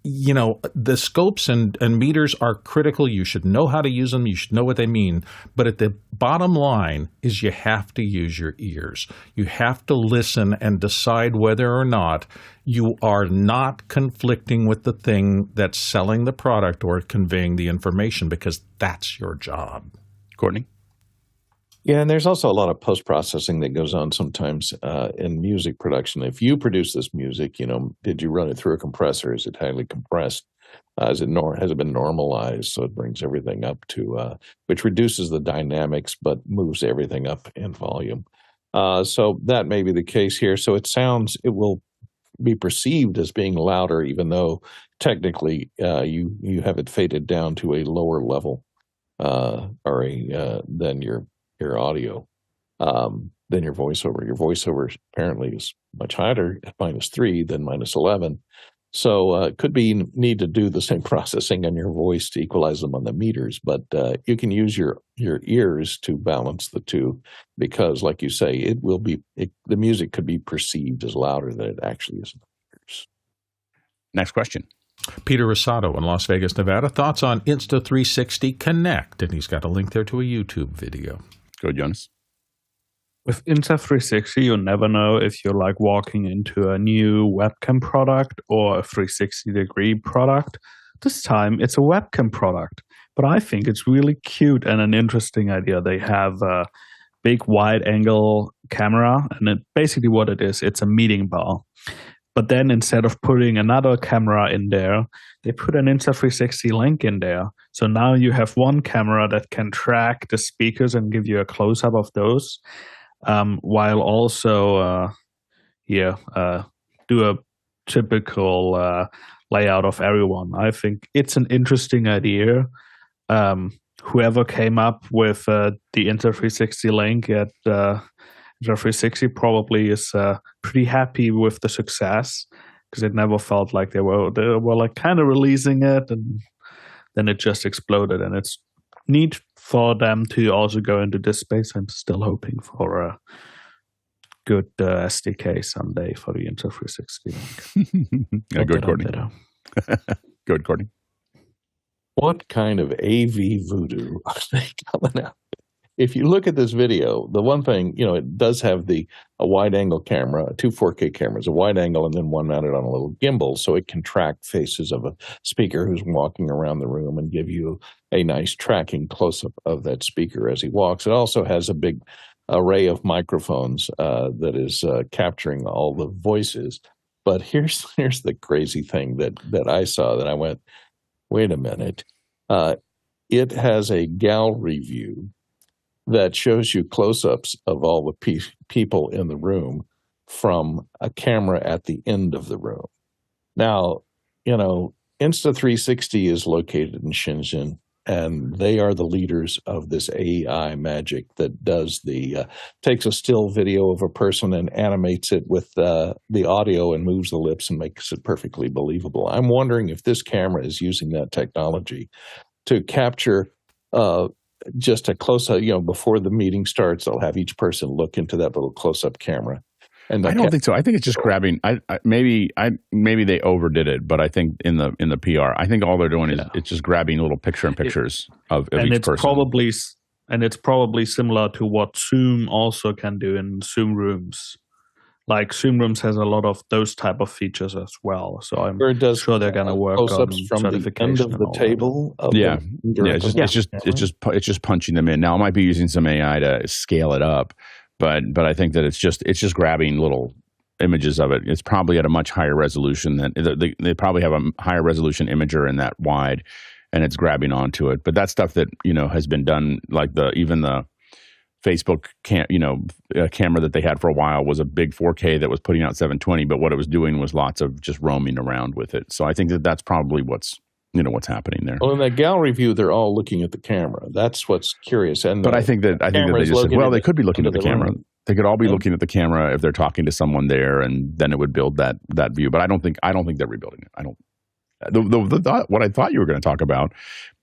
you know, the scopes and meters are critical. You should know how to use them. You should know what they mean. But at the bottom line is you have to use your ears. You have to listen and decide whether or not you are not conflicting with the thing that's selling the product or conveying the information, because that's your job. Courtney? Yeah, and there's also a lot of post-processing that goes on sometimes in music production. If you produce this music, you know, did you run it through a compressor? Is it highly compressed? Has it been normalized? So it brings everything up to, which reduces the dynamics but moves everything up in volume. So that may be the case here. So it will be perceived as being louder, even though technically you have it faded down to a lower level than your audio, than your voiceover. Your voiceover apparently is much higher at -3 than -11. So it could be need to do the same processing on your voice to equalize them on the meters, but you can use your ears to balance the two, because like you say, the music could be perceived as louder than it actually is in the ears. Next question. Peter Rosado in Las Vegas, Nevada. Thoughts on Insta360 Connect? And he's got a link there to a YouTube video. Go, Jonas. With Insta360, you never know if you're like walking into a new webcam product or a 360-degree product. This time, it's a webcam product, but I think it's really cute and an interesting idea. They have a big wide-angle camera, and basically what it is, it's a meeting bar. But then instead of putting another camera in there, they put an Insta360 link in there. So now you have one camera that can track the speakers and give you a close-up of those, while also do a typical layout of everyone. I think it's an interesting idea. Whoever came up with the Insta360 link at Insta360 probably is pretty happy with the success, because it never felt like they were like kind of releasing it and then it just exploded. And it's neat for them to also go into this space. I'm still hoping for a good SDK someday for the Insta360 link. Yeah, good, Courtney. Good, Courtney. What kind of AV voodoo are they coming out? If you look at this video, the one thing, you know, it does have a wide-angle camera, 2 4K cameras, a wide-angle, and then one mounted on a little gimbal, so it can track faces of a speaker who's walking around the room and give you a nice tracking close-up of that speaker as he walks. It also has a big array of microphones that is capturing all the voices. But here's the crazy thing that I saw that I went, wait a minute. It has a gallery view that shows you close-ups of all the people in the room from a camera at the end of the room. Now, you know, Insta360 is located in Shenzhen, and they are the leaders of this AI magic that does takes a still video of a person and animates it with the audio and moves the lips and makes it perfectly believable. I'm wondering if this camera is using that technology to capture just a close-up, you know, before the meeting starts, they'll have each person look into that little close-up camera. And I don't think so. I think it's just grabbing. Maybe they overdid it, but I think in the PR, I think all they're doing is it's just grabbing little pictures of each person. And it's probably similar to what Zoom also can do in Zoom Rooms. Like Zoom Rooms has a lot of those type of features as well. So I'm sure they're going to work on from the end of the table. It's just punching them in. Now it might be using some AI to scale it up, but I think that it's just grabbing little images of it. It's probably at a much higher resolution than they probably have a higher resolution imager in that wide, and it's grabbing onto it. But that's stuff that, you know, has been done, like even the Facebook camera that they had for a while was a big 4K that was putting out 720, but what it was doing was lots of just roaming around with it. So I think that's probably what's what's happening there. Well, in that gallery view, they're all looking at the camera. That's what's curious. But I think that they just said, well, they could be looking at the camera. room. They could all be looking at the camera if they're talking to someone there, and then it would build that view. But I don't think they're rebuilding it. I don't. What I thought you were going to talk about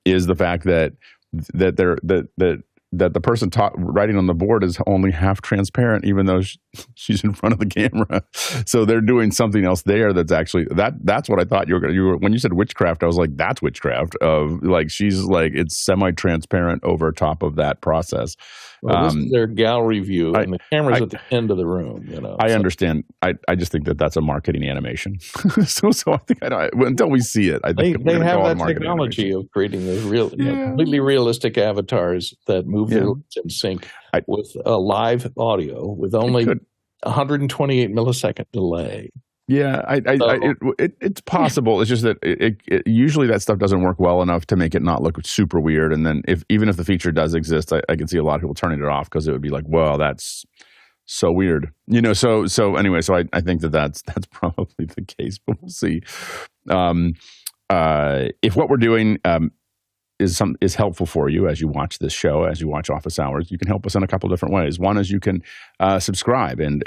is the fact that the person writing on the board is only half transparent, even though she's in front of the camera. So they're doing something else there. That's actually that's what I thought you were when you said witchcraft. I was like, that's witchcraft. Of like she's like it's semi-transparent over top of that process. Well, this is their gallery view, and the camera's at the end of the room. I understand. I just think that's a marketing animation. so I think until we see it, I think they have that technology of creating those completely realistic avatars that move their lips in sync with live audio with only 128 millisecond delay. Yeah, it's possible. It's just that usually that stuff doesn't work well enough to make it not look super weird. And then even if the feature does exist, I can see a lot of people turning it off because it would be like, well, that's so weird. So anyway, so I think that's probably the case, but we'll see. If what we're doing is helpful for you as you watch this show, as you watch Office Hours, you can help us in a couple different ways. One is you can subscribe and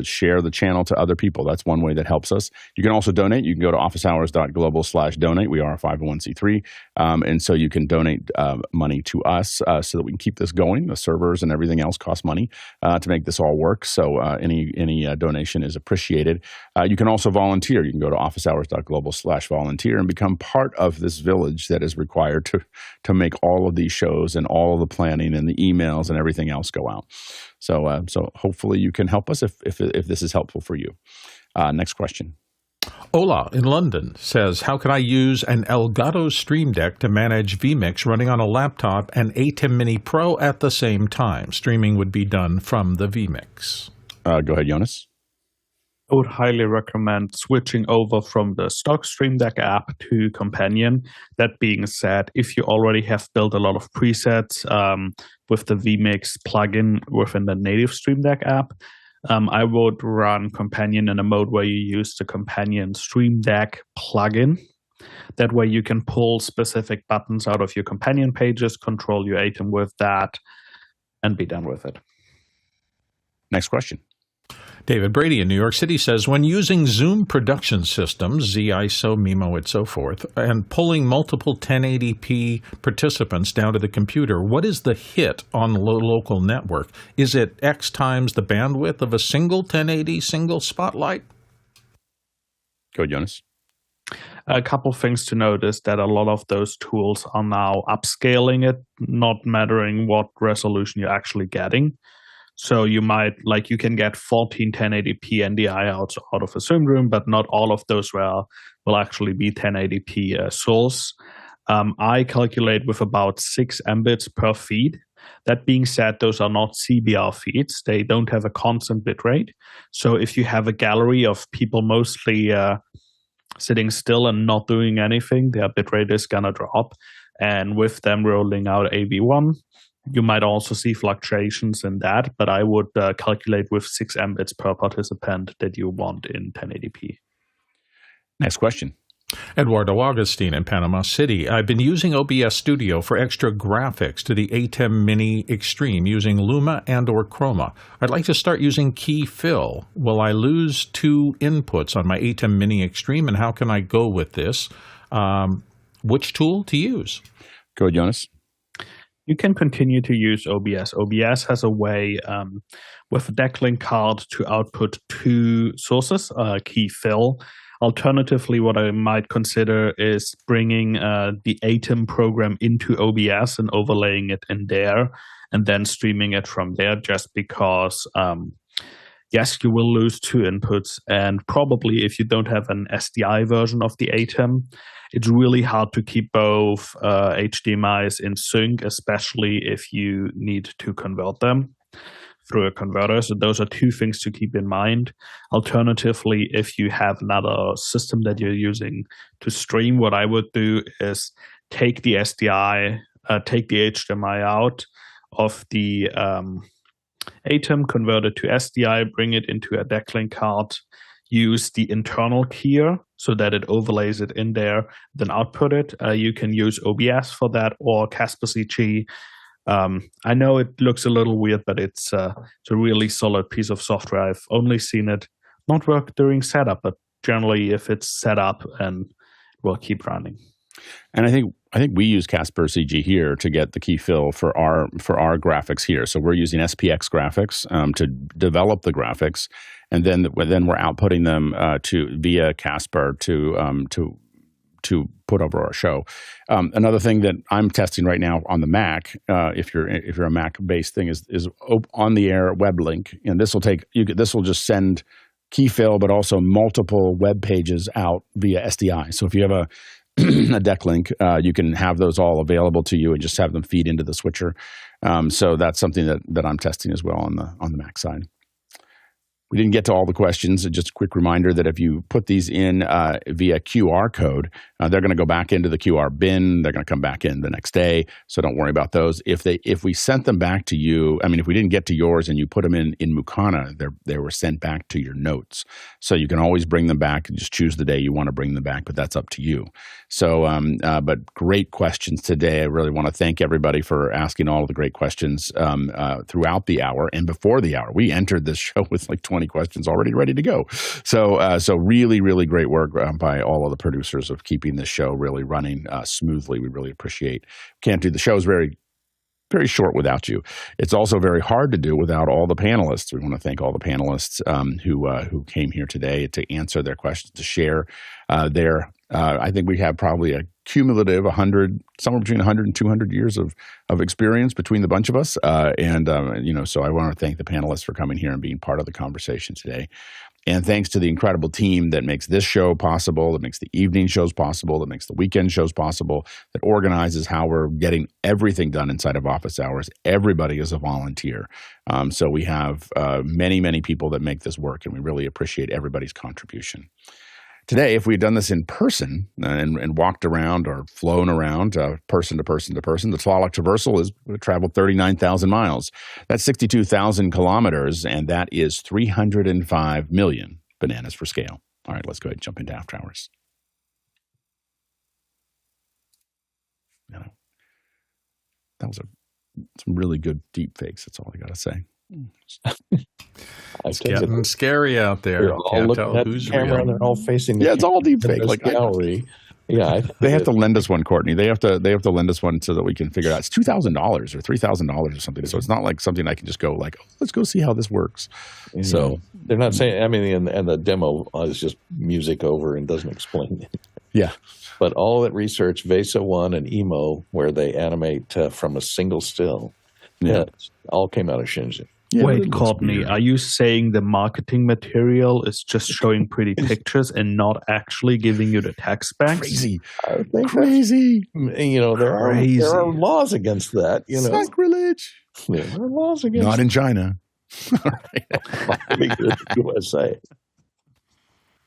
share the channel to other people. That's one way that helps us. You can also donate. You can go to officehours.global/donate. We are a 501c3, and so you can donate money to us so that we can keep this going. The servers and everything else cost money to make this all work. So any donation is appreciated. You can also volunteer. You can go to officehours.global/volunteer and become part of this village that is required to make all of these shows and all of the planning and the emails and everything else go out. So hopefully you can help us if this is helpful for you. Next question. Ola in London says, how can I use an Elgato Stream Deck to manage vMix running on a laptop and ATEM Mini Pro at the same time? Streaming would be done from the vMix. Go ahead, Jonas. I would highly recommend switching over from the stock Stream Deck app to Companion. That being said, if you already have built a lot of presets with the vMix plugin within the native Stream Deck app, I would run Companion in a mode where you use the Companion Stream Deck plugin. That way you can pull specific buttons out of your Companion pages, control your ATEM with that, and be done with it. Next question. David Brady in New York City says, when using Zoom production systems, Z, ISO, MIMO, and so forth, and pulling multiple 1080p participants down to the computer, what is the hit on the local network? Is it X times the bandwidth of a single 1080 single spotlight? Go, Jonas. A couple things to note is that a lot of those tools are now upscaling it, not mattering what resolution you're actually getting. So you can get 14 1080p NDI out of a Zoom room, but not all of those will actually be 1080p source. I calculate with about 6 Mbits per feed. That being said, those are not CBR feeds. They don't have a constant bitrate. So if you have a gallery of people mostly sitting still and not doing anything, their bitrate is going to drop. And with them rolling out AV1, you might also see fluctuations in that, but I would calculate with 6 Mbits per participant that you want in 1080p. Next question. Eduardo Augustine in Panama City. I've been using OBS Studio for extra graphics to the ATEM Mini Extreme using Luma and/or Chroma. I'd like to start using Key Fill. Will I lose 2 inputs on my ATEM Mini Extreme, and how can I go with this? Which tool to use? Go ahead, Jonas. You can continue to use OBS. OBS has a way with a decklink card to output 2 sources, Key Fill. Alternatively, what I might consider is bringing the ATEM program into OBS and overlaying it in there and then streaming it from there, just because, yes, you will lose 2 inputs. And probably if you don't have an SDI version of the ATEM, it's really hard to keep both HDMIs in sync, especially if you need to convert them through a converter. So those are 2 things to keep in mind. Alternatively, if you have another system that you're using to stream, what I would do is take the SDI, take the HDMI out of the ATEM, convert it to SDI, bring it into a decklink card, use the internal keyer so that it overlays it in there, then output it. You can use OBS for that or Casper CG. I know it looks a little weird, but it's a really solid piece of software. I've only seen it not work during setup, but generally if it's set up, and it will keep running. And I think we use Casper CG here to get the key fill for our graphics here. So we're using SPX graphics to develop the graphics, and then we're outputting them via Casper to put over our show. Another thing that I'm testing right now on the Mac, if you're a Mac based thing, is on the air web link, and this will just send key fill, but also multiple web pages out via SDI. So if you have a deck link, you can have those all available to you and just have them feed into the switcher. So that's something that I'm testing as well on the Mac side. We didn't get to all the questions. Just a quick reminder that if you put these in via QR code, they're going to go back into the QR bin. They're going to come back in the next day. So don't worry about those. If we sent them back to you, I mean, if we didn't get to yours and you put them in Mukana, they were sent back to your notes. So you can always bring them back and just choose the day you want to bring them back, but that's up to you. So, but great questions today. I really want to thank everybody for asking all of the great questions throughout the hour and before the hour. We entered this show with like 20 questions already ready to go. So really, really great work by all of the producers of keeping this show really running smoothly. We really appreciate. Can't do the shows very, very short without you. It's also very hard to do without all the panelists. We want to thank all the panelists who came here today to answer their questions, to share their. I think we have probably a cumulative somewhere between 100 and 200 years of experience between the bunch of us. So I want to thank the panelists for coming here and being part of the conversation today. And thanks to the incredible team that makes this show possible, that makes the evening shows possible, that makes the weekend shows possible, that organizes how we're getting everything done inside of office hours. Everybody is a volunteer. So we have many, many people that make this work, and we really appreciate everybody's contribution. Today, if we had done this in person and walked around or flown around person to person to person, the Tlaloc Traversal has traveled 39,000 miles. That's 62,000 kilometers, and that is 305 million bananas for scale. All right, let's go ahead and jump into After Hours. That was some really good deep fakes. That's all I got to say. It's getting scary out there. Can't tell who's the camera, real. they're all facing. Yeah, it's all deep fake. Like gallery. Yeah, they have to lend us one, Courtney. They have to lend us one so that we can figure it out. It's $2,000 or $3,000 or something. So it's not like something I can just go like, let's go see how this works. Yeah. So they're not saying. I mean, and the demo is just music over and doesn't explain it. Yeah. But all that research, VESA 1 and EMO, where they animate from a single still, all came out of Shenzhen. Yeah, wait, Courtney, are you saying the marketing material is just showing pretty pictures and not actually giving you the text back? Crazy. Crazy. There are laws against that. Sacrilege. There are laws against Not in China. USA.